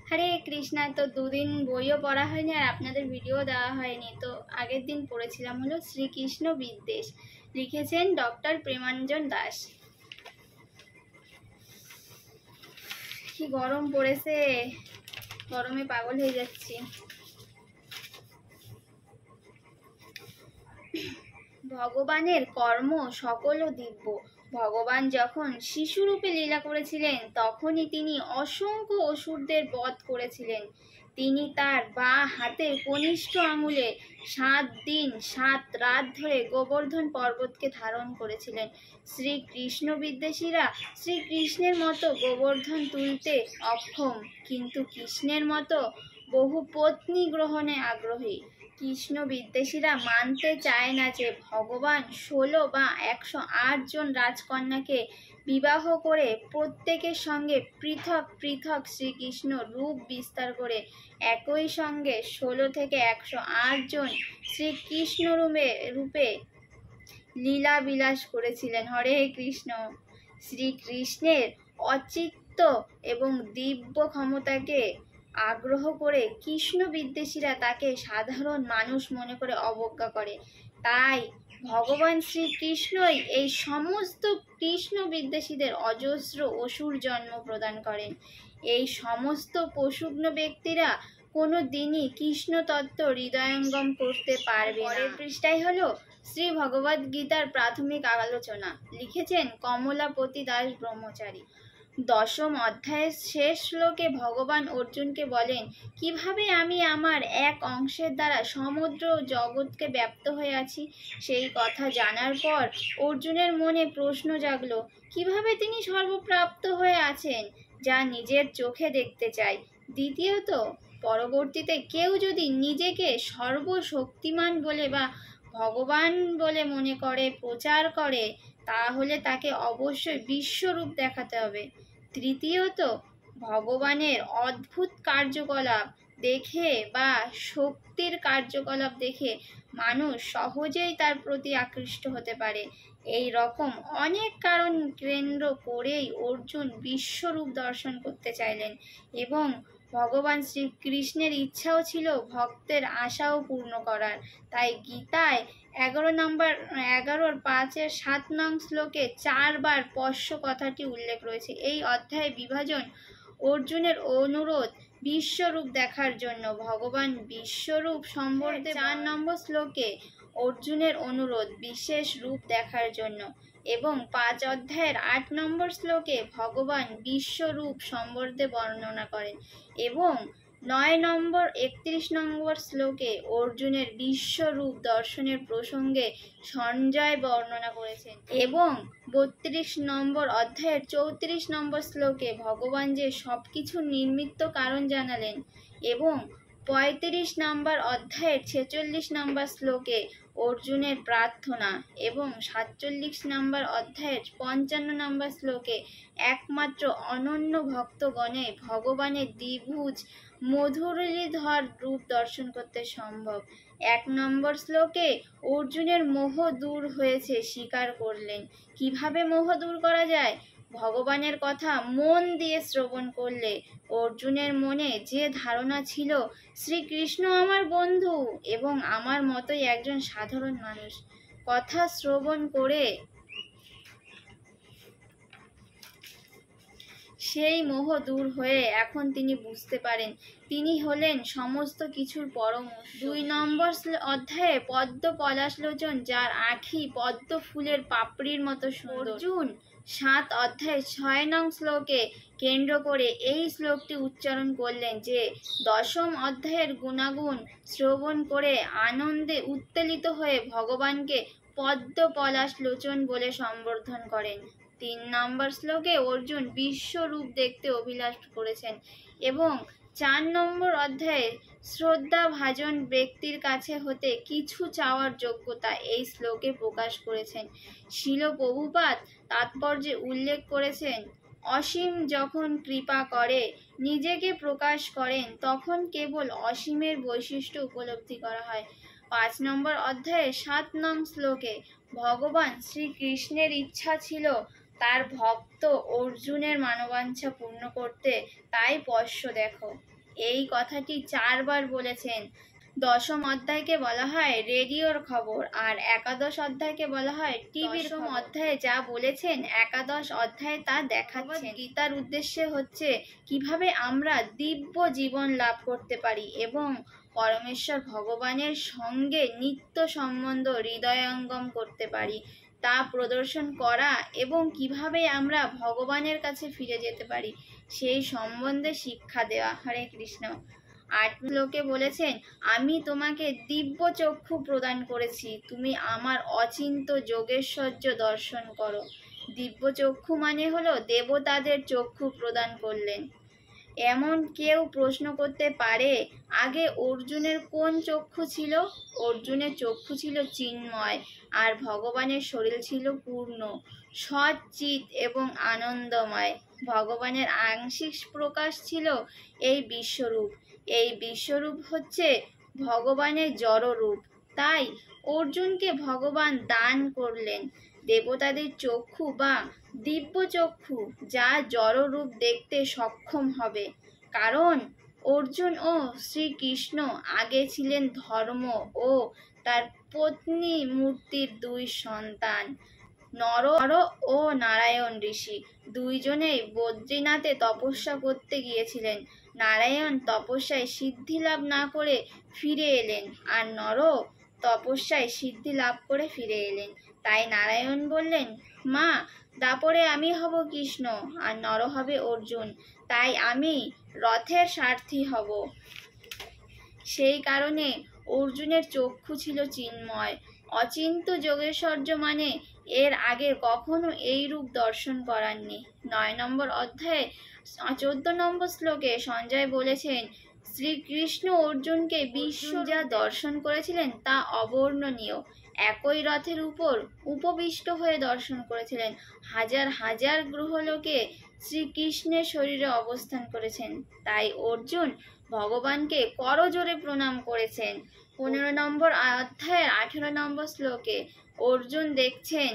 হরে কৃষ্ণা। তো দুদিন বইও পড়া হয়নি আর আপনাদের ভিডিও দেওয়া হয়নি। তো আগের দিন পড়েছিলাম হলো শ্রীকৃষ্ণ বিদ্বেষ, লিখেছেন ডক্টর প্রেমাঞ্জন দাস। কি গরম পড়েছে, গরমে পাগল হয়ে যাচ্ছি। ভগবানের কর্ম সকল দিব্য। ভগবান যখন শিশুরূপে লীলা করেছিলেন তখনই তিনি অসংখ্য অসুরদের বধ করেছিলেন। তিনি তার বাঁ হাতের কনিষ্ঠ আঙুলে 7 দিন 7 রাত ধরে গোবর্ধন পর্বতকে ধারণ করেছিলেন। শ্রীকৃষ্ণ বিদ্বেষীরা শ্রীকৃষ্ণের মতো গোবর্ধন তুলতে অক্ষম, কিন্তু কৃষ্ণের মতো বহু পত্নী গ্রহণে আগ্রহী। কৃষ্ণ বিদ্বেষীরা মানতে চায় না যে ভগবান 16 বা 108 জন রাজকন্যাকে বিবাহ করে প্রত্যেকের সঙ্গে পৃথক পৃথক শ্রীকৃষ্ণ রূপ বিস্তার করে একই সঙ্গে 16 থেকে 108 জন শ্রীকৃষ্ণ রূপে লীলা বিলাস করেছিলেন। হরে কৃষ্ণ। শ্রীকৃষ্ণের অচিত্ত এবং দিব্য ক্ষমতাকে আগ্রহ করে কৃষ্ণ বিদ্বেষীরা তাকে সাধারণ মানুষ মনে করে অবজ্ঞা করে। তাই ভগবান শ্রীকৃষ্ণই এই সমস্ত কৃষ্ণ বিদ্বেষীদের অজস্র অসুর জন্ম প্রদান করেন। এই সমস্ত পশুগ্ন ব্যক্তিরা কোনো দিনই কৃষ্ণ তত্ত্ব হৃদয়ঙ্গম করতে পারবে না। পরের পৃষ্ঠায় হলো শ্রী ভগবদ গীতার প্রাথমিক আলোচনা, লিখেছেন কমলাপতি দাস ব্রহ্মচারী। 10ম অধ্যায়ের শেষ শ্লোকে ভগবান অর্জুনকে বলেন, কিভাবে আমি আমার এক অংশের দ্বারা সমগ্র জগৎকে ব্যাপ্ত হয়ে আছি। সেই কথা জানার পর অর্জুনের মনে প্রশ্ন জাগল, কিভাবে তিনি সর্বপ্রাপ্ত হয়ে আছেন, যা নিজের চোখে দেখতে চাই। দ্বিতীয়ত, পরবর্তীতে কেউ যদি নিজেকে সর্বশক্তিমান বলে বা ভগবান বলে মনে করে প্রচার করে, তাহলে তাকে অবশ্যই বিশ্বরূপ দেখাতে হবে। তৃতীয়ত, ভগবানের অদ্ভুত কার্যকলাপ দেখে বা শক্তির কার্যকলাপ দেখে মানুষ সহজেই তার প্রতি আকৃষ্ট হতে পারে। এই রকম অনেক কারণ কেন্দ্র করেই অর্জুন বিশ্বরূপ দর্শন করতে চাইলেন এবং ভগবান শ্রীকৃষ্ণের ইচ্ছাও ছিল ভক্তের আশাও পূর্ণ করার। তাই গীতায় 11-5 নং শ্লোকে 4 বার পশ্য কথাটি উল্লেখ রয়েছে। এই অধ্যায়ে বিভাজন অর্জুনের অনুরোধ বিশ্বরূপ দেখার জন্য, ভগবান বিশ্বরূপ সম্বন্ধে 4 নম্বর শ্লোকে অর্জুনের অনুরোধ বিশেষ রূপ দেখার জন্য এবং 5 অধ্যায়ের 8 নম্বর শ্লোকে ভগবান বিশ্বরূপ সম্বন্ধে বর্ণনা করেন এবং 31 নম্বর শ্লোকে অর্জুনের বিশ্বরূপ দর্শনের প্রসঙ্গে সঞ্জয় বর্ণনা করেছেন এবং 32 নম্বর অধ্যায়ের 34 নম্বর শ্লোকে ভগবান যে সবকিছু নিমিত্ত কারণ জানালেন এবং 35 নম্বর অধ্যায়ের 46 নম্বর শ্লোকে অর্জুনের প্রার্থনা এবং 47 নম্বর অধ্যায়ের 55 নম্বর শ্লোকে একমাত্র অনন্য ভক্তগণে ভগবানের দ্বিভুজ মধুরলীধর রূপ দর্শন করতে সম্ভব। 1 নম্বর শ্লোকে অর্জুনের মোহ দূর হয়েছে স্বীকার করলেন। কিভাবে মোহ দূর করা যায়? ভগবানের কথা মন দিয়ে শ্রবণ করলে অর্জুনের মনে যে ধারণা ছিল শ্রীকৃষ্ণ আমার বন্ধু এবং আমার মতোই একজন সাধারণ মানুষ, কথা শ্রবণ করে সেই মোহ দূর হয়ে এখন তিনি বুঝতে পারেন তিনি হলেন সমস্ত কিছুর পরম। 2 নম্বর অধ্যায়ে পদ্ম পলাশলোচন, যার আঁখি পদ্ম ফুলের পাপড়ির মতো সুন্দর। অর্জুন 7 অধ্যায়ে 6 নং শ্লোকে কেন্দ্র করে এই শ্লোকটি উচ্চারণ করলেন যে 10ম অধ্যায়ের গুণাগুণ শ্রবণ করে আনন্দে উত্তেলিত হয়ে ভগবানকে পদ্ম পলাশ লোচন বলে সম্বোধন করেন। 3 নম্বর শ্লোকে অর্জুন বিশ্বরূপ দেখতে অভিলাষ করেছেন এবং 4 নম্বর অধ্যায়ে শ্রদ্ধাভাজন ব্যক্তির কাছে হতে কিছু চাওয়ার যোগ্যতা এই শ্লোকে প্রকাশ করেছেন। শিল প্রভুপাদ তাৎপর্যে উল্লেখ করেছেন, অসীম যখন কৃপা করে নিজেকে প্রকাশ করেন তখন কেবল অসীমের বৈশিষ্ট্য উপলব্ধি করা হয়। 5 নম্বর অধ্যায়ে 7 নং শ্লোকে ভগবান শ্রীকৃষ্ণের ইচ্ছা ছিল তার ভক্ত অর্জুনের মানবাঞ্ছা পূর্ণ করতে, তাই পশ্য দেখো। এই কথাটি 4বার বলেছেন। দশম অধ্যায়কে বলা হয় রেডিওর খবর, আর একাদশ অধ্যায়কে বলা হয় টিভির খবর। অধ্যায়ে যা বলেছেন একাদশ অধ্যায়ে তা দেখাচ্ছেন। গীতার উদ্দেশ্যে হচ্ছে কিভাবে আমরা দিব্য জীবন লাভ করতে পারি এবং পরমেশ্বর ভগবানের সঙ্গে নিত্য সম্বন্ধ হৃদয়ঙ্গম করতে পারি তা প্রদর্শন করা, এবং কিভাবে আমরা ভগবানের কাছে ফিরে যেতে পারি সেই সম্বন্ধে শিক্ষা দেওয়া। হরে কৃষ্ণ। 8 শ্লোকে বলেছেন, আমি তোমাকে দিব্য চক্ষু প্রদান করেছি, তুমি আমার অচিন্ত যোগেশ্বর্য দর্শন করো। দিব্য চক্ষু মানে হলো দেবতাদের চক্ষু প্রদান করলেন। এমন কেউ প্রশ্ন করতে পারে, আগে অর্জুনের কোন চক্ষু ছিল? অর্জুনের চক্ষু ছিল চিন্ময়, আর ভগবানের শরীর ছিল পূর্ণ, সৎ, চিৎ এবং আনন্দময়। ভগবানের আংশিক প্রকাশ ছিল এই বিশ্বরূপ। এই বিশ্বরূপ হচ্ছে ভগবানের জড়রূপ। তাই অর্জুনকে ভগবান দান করলেন দেবতাদের চক্ষু বা দিব্য চক্ষু, যা জড়রূপ দেখতে সক্ষম হবে। কারণ অর্জুন ও শ্রীকৃষ্ণ আগে ছিলেন ধর্ম ও তার পত্নী মূর্তির 2 সন্তান, নর ও নারায়ণ ঋষি। দুইজনেই বদ্রীনাথে তপস্যা করতে গিয়েছিলেন। নারায়ণ তপস্যায় সিদ্ধি লাভ না করে ফিরে এলেন, আর নর তপস্যায় সিদ্ধি লাভ করে ফিরে এলেন। তাই নারায়ণ বললেন, মা, দাপরে আমি হব কৃষ্ণ আর নর হবে অর্জুন, তাই আমি রথের সারথি হব। সেই কারণে অর্জুনের চক্ষু ছিল চিন্ময়। অচিন্ত যোগেশ্বর্য মানে এর আগে কখনো এই রূপ দর্শন করাননি। 9 নম্বর অধ্যায়ে 14 নম্বর শ্লোকে সঞ্জয় বলেছেন, শ্রীকৃষ্ণ অর্জুনকে বিশ্ব যা দর্শন করেছিলেন তা অবর্ণনীয়। একই রথের উপর উপবিষ্ট হয়ে দর্শন করেছিলেন। হাজার হাজার গ্রহলোকে শ্রীকৃষ্ণের শরীরে অবস্থান করেছেন। তাই অর্জুন ভগবানকে করজোড়ে প্রণাম করেছেন। 15 নম্বর অধ্যায়ের 18 নম্বর শ্লোকে অর্জুন দেখছেন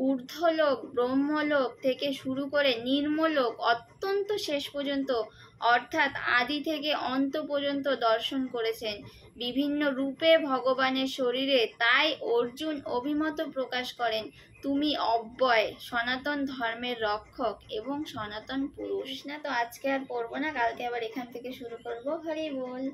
ঊর্ধ্বলোক, ব্রহ্মলোক থেকে শুরু করে নির্মলোক অত্যন্ত শেষ পর্যন্ত, অর্থাৎ আদি থেকে অন্ত পর্যন্ত দর্শন করেছেন বিভিন্ন রূপে ভগবানের শরীরে। তাই অর্জুন অভিমত প্রকাশ করেন, তুমি অব্যয়, সনাতন ধর্মের রক্ষক এবং সনাতন পুরুষ। না তো আজকে আর পড়বো না, কালকে আবার এখান থেকে শুরু করবো। হরি বল।